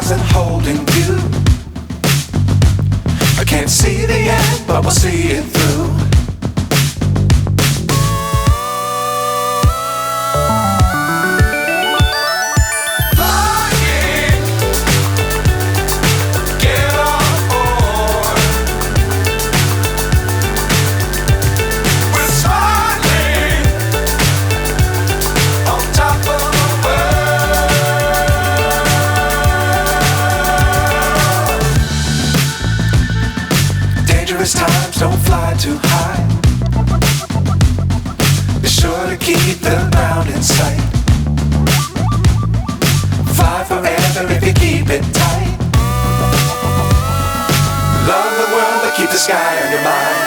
stars and holding you. I can't see the end, but we'll see it through. Times don't fly too high. Be sure to keep the ground in sight. Fly forever if you keep it tight. Love the world but keep the sky on your mind.